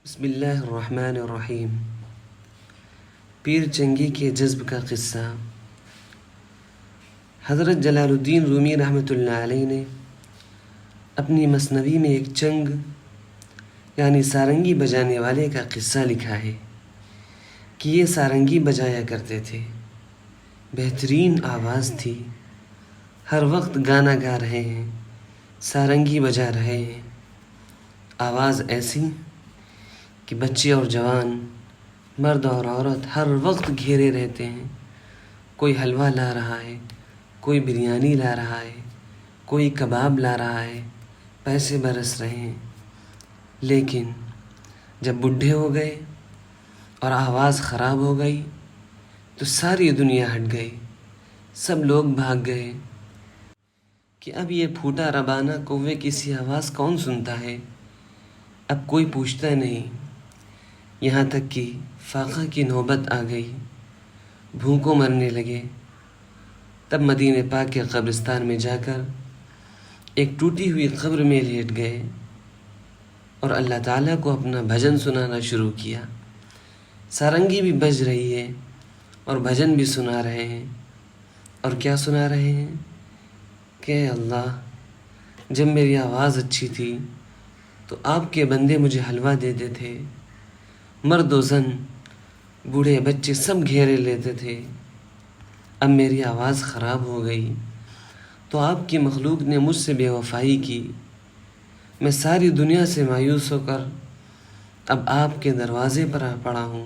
بسم اللہ الرحمن الرحیم۔ پیر چنگی کے جذب کا قصہ۔ حضرت جلال الدین رومی رحمۃ اللہ علیہ نے اپنی مثنوی میں ایک چنگ یعنی سارنگی بجانے والے کا قصہ لکھا ہے کہ یہ سارنگی بجایا کرتے تھے، بہترین آواز تھی، ہر وقت گانا گا رہے ہیں، سارنگی بجا رہے ہیں، آواز ایسی کہ بچے اور جوان، مرد اور عورت ہر وقت گھیرے رہتے ہیں۔ کوئی حلوہ لا رہا ہے، کوئی بریانی لا رہا ہے، کوئی کباب لا رہا ہے، پیسے برس رہے ہیں۔ لیکن جب بڈھے ہو گئے اور آواز خراب ہو گئی تو ساری دنیا ہٹ گئی، سب لوگ بھاگ گئے کہ اب یہ پھوٹا ربانہ کوے کی سی آواز کون سنتا ہے۔ اب کوئی پوچھتا نہیں، یہاں تک کہ فاقہ کی نوبت آ گئی، بھوکوں مرنے لگے۔ تب مدینہ پاک کے قبرستان میں جا کر ایک ٹوٹی ہوئی قبر میں لیٹ گئے اور اللہ تعالیٰ کو اپنا بھجن سنانا شروع کیا۔ سارنگی بھی بج رہی ہے اور بھجن بھی سنا رہے ہیں۔ اور کیا سنا رہے ہیں کہ اے اللہ، جب میری آواز اچھی تھی تو آپ کے بندے مجھے حلوہ دیتے تھے، مرد و زن، بوڑھے بچے سب گھیرے لیتے تھے۔ اب میری آواز خراب ہو گئی تو آپ کی مخلوق نے مجھ سے بے وفائی کی۔ میں ساری دنیا سے مایوس ہو کر اب آپ کے دروازے پر آ پڑا ہوں۔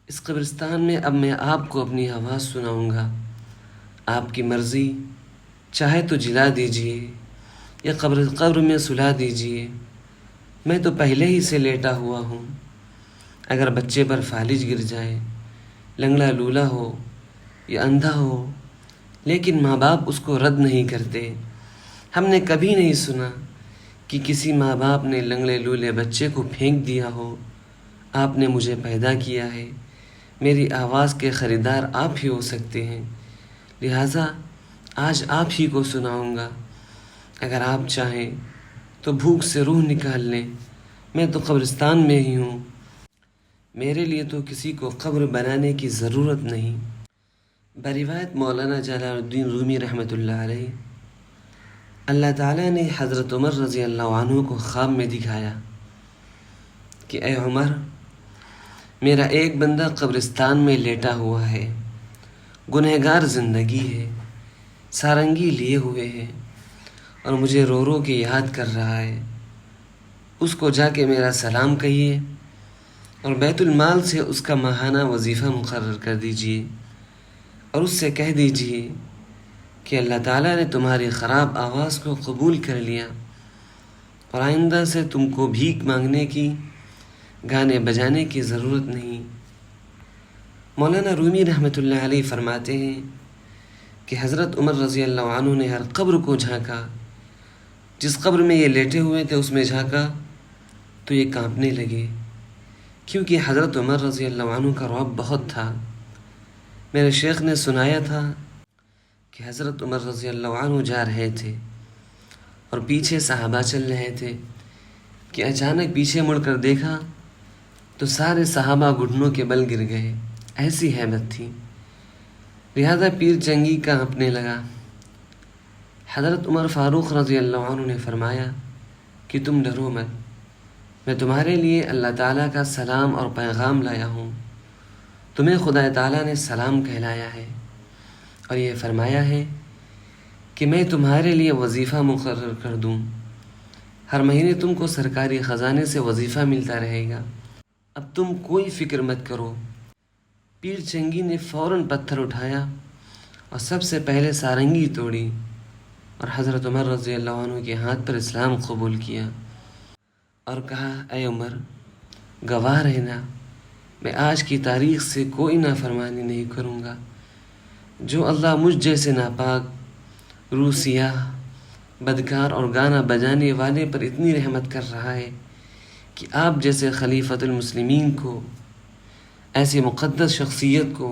اس قبرستان میں اب میں آپ کو اپنی آواز سناؤں گا۔ آپ کی مرضی، چاہے تو جلا دیجئے یا قبر میں سلا دیجئے، میں تو پہلے ہی سے لیٹا ہوا ہوں۔ اگر بچے پر فالج گر جائے، لنگڑا لولا ہو یا اندھا ہو، لیکن ماں باپ اس کو رد نہیں کرتے۔ ہم نے کبھی نہیں سنا کہ کسی ماں باپ نے لنگڑے لولے بچے کو پھینک دیا ہو۔ آپ نے مجھے پیدا کیا ہے، میری آواز کے خریدار آپ ہی ہو سکتے ہیں، لہٰذا آج آپ ہی کو سناؤں گا۔ اگر آپ چاہیں تو بھوک سے روح نکال لیں، میں تو قبرستان میں ہی ہوں، میرے لیے تو کسی کو قبر بنانے کی ضرورت نہیں۔ بروایت مولانا جلال الدین رومی رحمۃ اللہ علیہ، اللہ تعالیٰ نے حضرت عمر رضی اللہ عنہ کو خواب میں دکھایا کہ اے عمر، میرا ایک بندہ قبرستان میں لیٹا ہوا ہے، گنہگار زندگی ہے، سارنگی لیے ہوئے ہے اور مجھے رو رو کے یاد کر رہا ہے۔ اس کو جا کے میرا سلام کہیے اور بیت المال سے اس کا ماہانہ وظیفہ مقرر کر دیجئے، اور اس سے کہہ دیجئے کہ اللہ تعالیٰ نے تمہاری خراب آواز کو قبول کر لیا اور آئندہ سے تم کو بھیک مانگنے کی، گانے بجانے کی ضرورت نہیں۔ مولانا رومی رحمۃ اللہ علیہ فرماتے ہیں کہ حضرت عمر رضی اللہ عنہ نے ہر قبر کو جھانکا، جس قبر میں یہ لیٹے ہوئے تھے اس میں جھانکا تو یہ کانپنے لگے، کیونکہ حضرت عمر رضی اللہ عنہ کا رعب بہت تھا۔ میرے شیخ نے سنایا تھا کہ حضرت عمر رضی اللہ عنہ جا رہے تھے اور پیچھے صحابہ چل رہے تھے کہ اچانک پیچھے مڑ کر دیکھا تو سارے صحابہ گھٹنوں کے بل گر گئے، ایسی ہیبت تھی، لہذا پیر چنگی کانپنے لگا۔ حضرت عمر فاروق رضی اللہ عنہ نے فرمایا کہ تم ڈرو مت، میں تمہارے لیے اللہ تعالیٰ کا سلام اور پیغام لایا ہوں، تمہیں خدا تعالیٰ نے سلام کہلایا ہے اور یہ فرمایا ہے کہ میں تمہارے لیے وظیفہ مقرر کر دوں، ہر مہینے تم کو سرکاری خزانے سے وظیفہ ملتا رہے گا، اب تم کوئی فکر مت کرو۔ پیر چنگی نے فوراً پتھر اٹھایا اور سب سے پہلے سارنگی توڑی اور حضرت عمر رضی اللہ عنہ کے ہاتھ پر اسلام قبول کیا اور کہا، اے عمر، گواہ رہنا، میں آج کی تاریخ سے کوئی نافرمانی نہیں کروں گا۔ جو اللہ مجھ جیسے ناپاک، روح سیاہ، بدکار اور گانا بجانے والے پر اتنی رحمت کر رہا ہے کہ آپ جیسے خلیفۃ المسلمین کو، ایسی مقدس شخصیت کو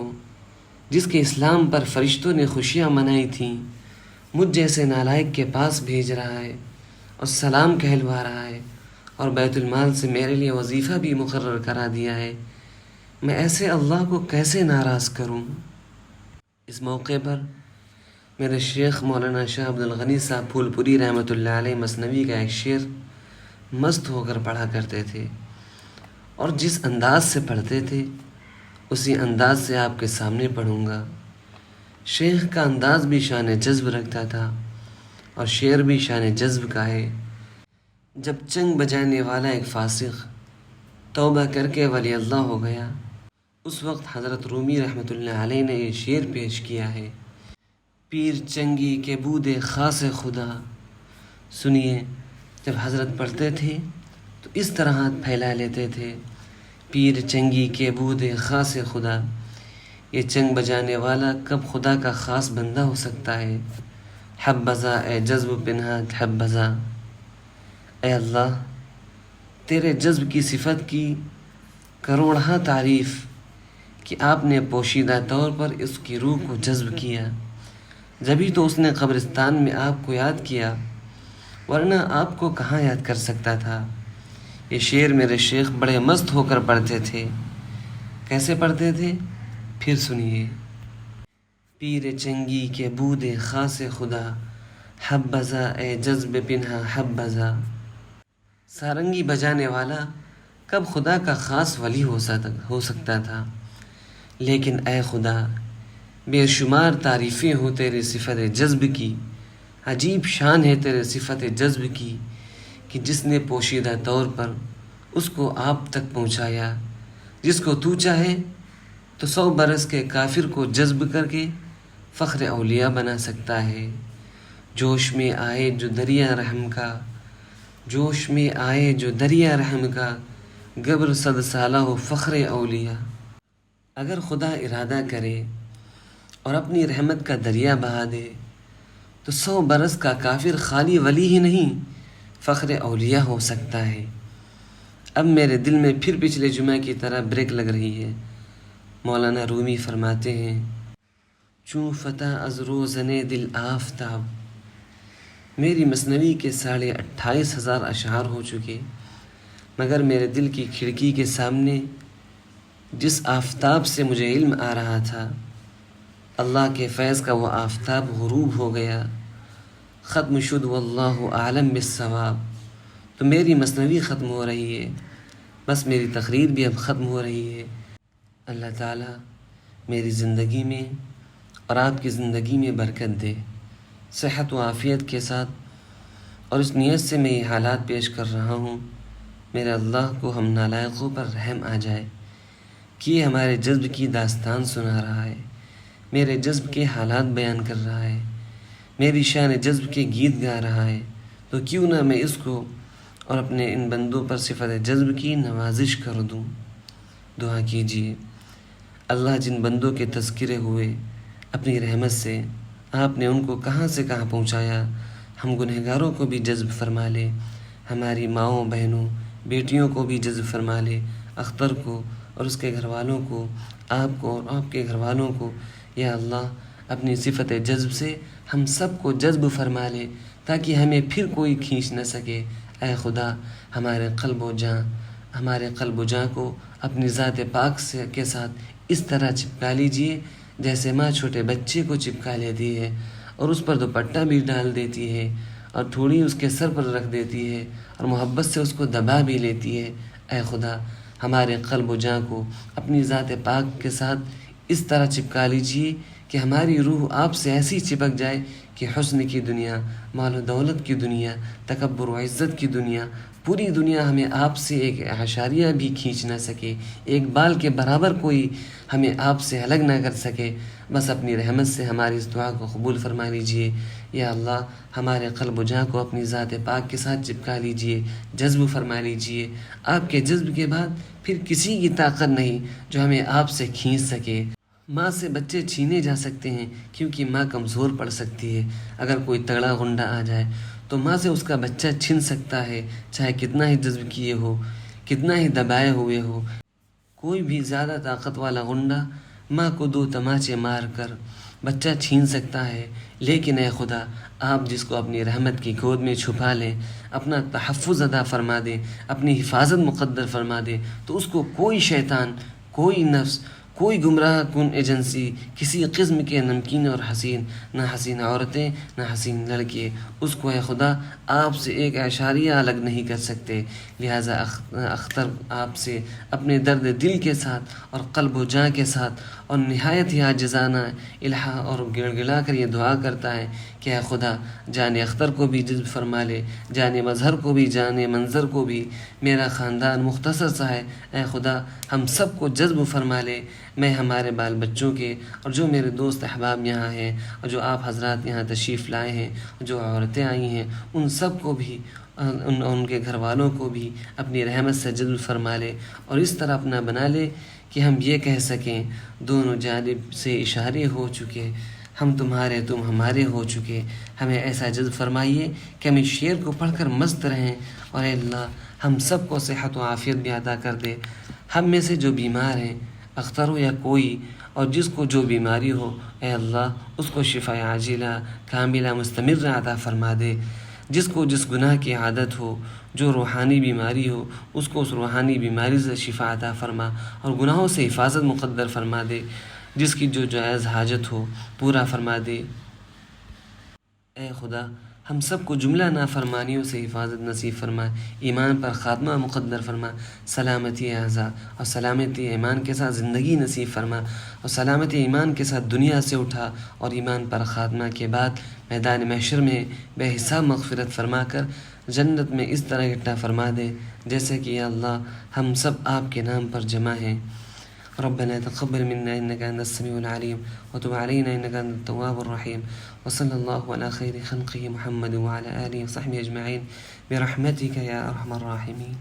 جس کے اسلام پر فرشتوں نے خوشیاں منائی تھیں، مجھ جیسے نالائق کے پاس بھیج رہا ہے اور سلام کہلوا رہا ہے اور بیت المال سے میرے لیے وظیفہ بھی مقرر کرا دیا ہے، میں ایسے اللہ کو کیسے ناراض کروں؟ اس موقع پر میرے شیخ مولانا شاہ عبد الغنی صاحب پھول پوری رحمۃ اللہ علیہ مثنوی کا ایک شعر مست ہو کر پڑھا کرتے تھے، اور جس انداز سے پڑھتے تھے اسی انداز سے آپ کے سامنے پڑھوں گا۔ شیخ کا انداز بھی شان جذب رکھتا تھا، اور شعر بھی شان جذب کا ہے۔ جب چنگ بجانے والا ایک فاسق توبہ کر کے ولی اللہ ہو گیا، اس وقت حضرت رومی رحمۃ اللہ علیہ نے یہ شعر پیش کیا ہے: پیر چنگی کے بود خاص خدا۔ سنیے، جب حضرت پڑھتے تھے تو اس طرح ہاتھ پھیلا لیتے تھے: پیر چنگی کے بود خاص خدا۔ یہ چنگ بجانے والا کب خدا کا خاص بندہ ہو سکتا ہے؟ حبذا اے جذب پنہا حبذا۔ اے اللہ، تیرے جذب کی صفت کی کروڑہا تعریف کہ آپ نے پوشیدہ طور پر اس کی روح کو جذب کیا، جبھی تو اس نے قبرستان میں آپ کو یاد کیا، ورنہ آپ کو کہاں یاد کر سکتا تھا۔ یہ شعر میرے شیخ بڑے مست ہو کر پڑھتے تھے۔ کیسے پڑھتے تھے؟ پھر سنیے: پیر چنگی کے بود خاص خدا، حبذا اے جذب پنہا حبذا۔ سارنگی بجانے والا کب خدا کا خاص ولی ہو سکتا تھا؟ لیکن اے خدا، بے شمار تعریفیں ہو تیرے صفت جذب کی، عجیب شان ہے تیرے صفت جذب کی کہ جس نے پوشیدہ طور پر اس کو آپ تک پہنچایا، جس کو تو چاہے تو 100 برس کے کافر کو جذب کر کے فخر اولیاء بنا سکتا ہے۔ جوش میں آئے جو دریا رحم کا، جوش میں آئے جو دریا رحم کا، گبر 100 سالہ ہو فخر اولیاء۔ اگر خدا ارادہ کرے اور اپنی رحمت کا دریا بہا دے تو 100 برس کا کافر خالی ولی ہی نہیں، فخر اولیاء ہو سکتا ہے۔ اب میرے دل میں پھر پچھلے جمعہ کی طرح بریک لگ رہی ہے۔ مولانا رومی فرماتے ہیں: چوں فتح از روزن دل آفتاب۔ میری مثنوی کے 28,500 اشعار ہو چکے، مگر میرے دل کی کھڑکی کے سامنے جس آفتاب سے مجھے علم آ رہا تھا، اللہ کے فیض کا وہ آفتاب غروب ہو گیا، ختم شد واللہ اعلم بالصواب۔ تو میری مثنوی ختم ہو رہی ہے، بس میری تقریر بھی اب ختم ہو رہی ہے۔ اللہ تعالیٰ میری زندگی میں اور آپ کی زندگی میں برکت دے، صحت و عافیت کے ساتھ۔ اور اس نیت سے میں یہ حالات پیش کر رہا ہوں، میرے اللہ کو ہم نالائقوں پر رحم آ جائے کہ یہ ہمارے جذب کی داستان سنا رہا ہے، میرے جذب کے حالات بیان کر رہا ہے، میری شان جذب کے گیت گا رہا ہے، تو کیوں نہ میں اس کو اور اپنے ان بندوں پر صفت جذب کی نوازش کر دوں۔ دعا کیجیے: اللہ جن بندوں کے تذکرے ہوئے اپنی رحمت سے، آپ نے ان کو کہاں سے کہاں پہنچایا، ہم گنہگاروں کو بھی جذب فرما لے، ہماری ماؤں بہنوں بیٹیوں کو بھی جذب فرما لے، اختر کو اور اس کے گھر والوں کو، آپ کو اور آپ کے گھر والوں کو۔ یا اللہ، اپنی صفت جذب سے ہم سب کو جذب فرما لے تاکہ ہمیں پھر کوئی کھینچ نہ سکے۔ اے خدا، ہمارے قلب و جاں کو اپنی ذات پاک کے ساتھ اس طرح چپکا لیجئے جیسے ماں چھوٹے بچے کو چپکا لیتی ہے اور اس پر دوپٹہ بھی ڈال دیتی ہے اور تھوڑی اس کے سر پر رکھ دیتی ہے اور محبت سے اس کو دبا بھی لیتی ہے۔ اے خدا، ہمارے قلب و جاں کو اپنی ذات پاک کے ساتھ اس طرح چپکا لیجئے کہ ہماری روح آپ سے ایسی چپک جائے کہ حسن کی دنیا، مال و دولت کی دنیا، تکبر و عزت کی دنیا، پوری دنیا ہمیں آپ سے ایک اعشاریہ بھی کھینچ نہ سکے، ایک بال کے برابر کوئی ہمیں آپ سے الگ نہ کر سکے۔ بس اپنی رحمت سے ہماری اس دعا کو قبول فرما لیجئے۔ یا اللہ، ہمارے قلب و جاں کو اپنی ذات پاک کے ساتھ چپکا لیجئے، جذب فرما لیجئے۔ آپ کے جذب کے بعد پھر کسی کی طاقت نہیں جو ہمیں آپ سے کھینچ سکے۔ ماں سے بچے چھینے جا سکتے ہیں کیونکہ ماں کمزور پڑ سکتی ہے، اگر کوئی تگڑا غنڈہ آ جائے تو ماں سے اس کا بچہ چھن سکتا ہے، چاہے کتنا ہی جذب کیے ہو، کتنا ہی دبائے ہوئے ہو۔ کوئی بھی زیادہ طاقت والا غنڈہ ماں کو 2 تماچے مار کر بچہ چھین سکتا ہے، لیکن اے خدا آپ جس کو اپنی رحمت کی گود میں چھپا لیں، اپنا تحفظ عطا فرما دیں، اپنی حفاظت مقدر فرما دیں، تو اس کو کوئی شیطان، کوئی نفس، کوئی گمراہ کن ایجنسی، کسی قسم کے نمکین اور حسین عورتیں، نہ حسین لڑکے اس کو اے خدا آپ سے ایک اعشاریہ الگ نہیں کر سکتے۔ لہٰذا اختر آپ سے اپنے درد دل کے ساتھ اور قلب و جاں کے ساتھ اور نہایت ہی عاجزانہ الہا اور گڑ گڑا کر یہ دعا کرتا ہے کہ اے خدا جان اختر کو بھی جذب فرما لے، جان مظہر کو بھی، جان منظر کو بھی، میرا خاندان مختصر سا ہے، اے خدا ہم سب کو جذب فرما لے، میں ہمارے بال بچوں کے اور جو میرے دوست احباب یہاں ہیں اور جو آپ حضرات یہاں تشریف لائے ہیں، جو عورتیں آئی ہیں، ان سب کو بھی، ان کے گھر والوں کو بھی اپنی رحمت سے جذب فرما لے، اور اس طرح اپنا بنا لے کہ ہم یہ کہہ سکیں دونوں جانب سے اشارے ہو چکے، ہم تمہارے تم ہمارے ہو چکے، ہمیں ایسا جذب فرمائیے کہ ہم اس شعر کو پڑھ کر مست رہیں، اور اے اللہ ہم سب کو صحت و عافیت بھی عطا کر دے۔ ہم میں سے جو بیمار ہیں، اختر ہو یا کوئی، اور جس کو جو بیماری ہو، اے اللہ اس کو شفا عاجلہ کاملہ مستمر عطا فرما دے۔ جس کو جس گناہ کی عادت ہو، جو روحانی بیماری ہو، اس کو اس روحانی بیماری سے شفا عطا فرما اور گناہوں سے حفاظت مقدر فرما دے۔ جس کی جو جائز حاجت ہو پورا فرما دے۔ اے خدا ہم سب کو جملہ نافرمانیوں سے حفاظت نصیب فرما، ایمان پر خاتمہ مقدر فرما، سلامتی اعضاء اور سلامتی ایمان کے ساتھ زندگی نصیب فرما، اور سلامتی ایمان کے ساتھ دنیا سے اٹھا، اور ایمان پر خاتمہ کے بعد میدان محشر میں بے حساب مغفرت فرما کر جنت میں اس طرح اکٹھا فرما دے جیسے کہ یا اللہ ہم سب آپ کے نام پر جمع ہیں۔ ربنا تقبل منا انك انت السميع العليم وتب علينا انك انت التواب الرحيم، وصلى الله على خير خلقه محمد وعلى اله وصحبه اجمعين برحمتك يا ارحم الراحمين۔